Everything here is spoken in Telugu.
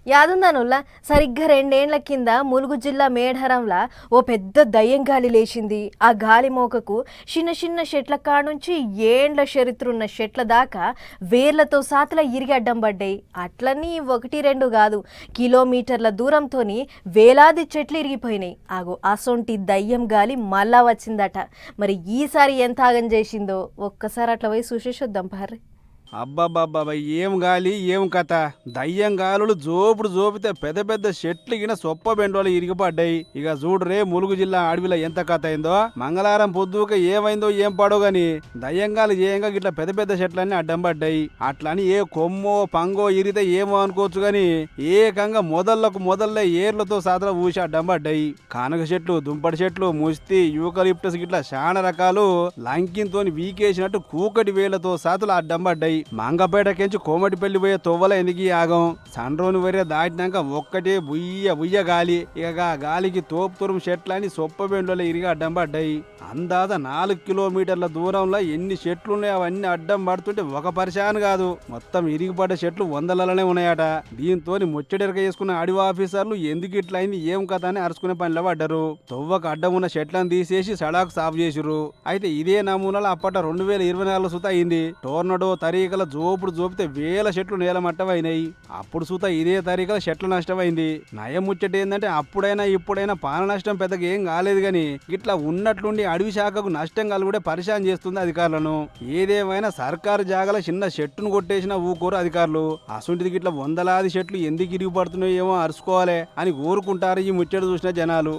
యాదుందనుల్లా సరిగ్గా 2 ఏళ్ల కింద ములుగు జిల్లా మేడారంలా ఓ పెద్ద దయ్యం గాలి లేచింది. ఆ గాలి మోకకు చిన్న చిన్న చెట్ల కానుంచి ఏండ్ల చరిత్రున్న చెట్ల దాకా వేర్లతో సాతల ఇరిగి అడ్డం పడ్డాయి. అట్లన్నీ 1-2 కాదు, కిలోమీటర్ల దూరంతోని వేలాది చెట్లు ఇరిగిపోయినాయి. అసొంటి దయ్యం గాలి మళ్ళా వచ్చిందట. మరి ఈసారి ఎంత ఆగం చేసిందో ఒక్కసారి అట్లా పోయి చూసేసొద్దాం పార్రి. అబ్బాబ్బాబ్బా, ఏం గాలి ఏం కథ! దయ్యం గాలులు జోపితే పెద్ద పెద్ద చెట్లు గిన సొప్ప బెండోలు ఇరిగిపడ్డాయి. ఇక చూడరే ములుగు జిల్లా అడవిలో ఎంత కథ అయిందో. మంగళవారం పొద్దుక ఏమైందో ఏం పాడో గాని దయ్యంగాలు ఏయంగా గిట్లా పెద్ద పెద్ద చెట్లన్నీ అడ్డం పడ్డాయి. అట్లని ఏ కొమ్మో పంగో ఇరితే ఏమో అనుకోవచ్చు గాని ఏకంగా మొదల్లే ఏర్లతో సాతల ఊసి అడ్డం పడ్డాయి. కానక చెట్లు, దుంపటి చెట్లు, ముస్తి, యూకలిప్టస్ గిట్లా చాలా రకాలు లంకింతోని వీకేసినట్టు కూకటి వేళ్లతో సాతలు అడ్డం పడ్డాయి. మంగపేటకెంచి కోమటిపల్లి పోయే తొవ్వల ఎందుకు ఆగం. సండ్రోని వరే దాటినాక ఒక్కటే బుయ్య గాలి. ఇక గాలికి తోపుతురుము చెట్లని సొప్పబెండ్లలో ఇరిగి అడ్డం పడ్డాయి. అందాద 4 కిలోమీటర్ల దూరంలో ఎన్ని చెట్లున్నాయో అవన్నీ అడ్డం పడుతుంటే ఒక పరిశాన్ కాదు, మొత్తం ఇరిగిపడ్డ చెట్లు 100లనే ఉన్నాయట. దీంతో ముచ్చటెరక చేసుకున్న అడవి ఆఫీసర్లు ఎందుకు ఇట్లా అయింది ఏం కథ అని అరుచుకునే పనిలో పడ్డారు. తొవ్వకు అడ్డం ఉన్న చెట్లను తీసేసి సడాకు సాఫ్ చేసిరు. అయితే ఇదే నమూనాలో అప్పట 2024 సుత అయింది. టోర్నడో తరీకల జోపితే వేల చెట్లు నేలమట్టమైనాయి. అప్పుడు సుత ఇదే తరీకల చెట్ల నష్టమైంది. నయం ముచ్చట ఏంటంటే అప్పుడైనా ఇప్పుడైనా పాల నష్టం పెద్దగా ఏం కాలేదు గాని ఇట్లా ఉన్నట్లుండి అడవి శాఖకు నష్టం కలుగుడే పరిశాన్ చేస్తుంది అధికారులను. ఏదేమైనా సర్కారు జాగల చిన్న చెట్టును కొట్టేసిన ఊకోరు అధికారులు. అసొంటిది ఇట్లా 100లాది చెట్లు ఎందుకు ఇరిగి పడుతున్నాయో ఏమో అరుచుకోవాలి అని కోరుకుంటారు ఈ ముచ్చట చూసిన జనాలు.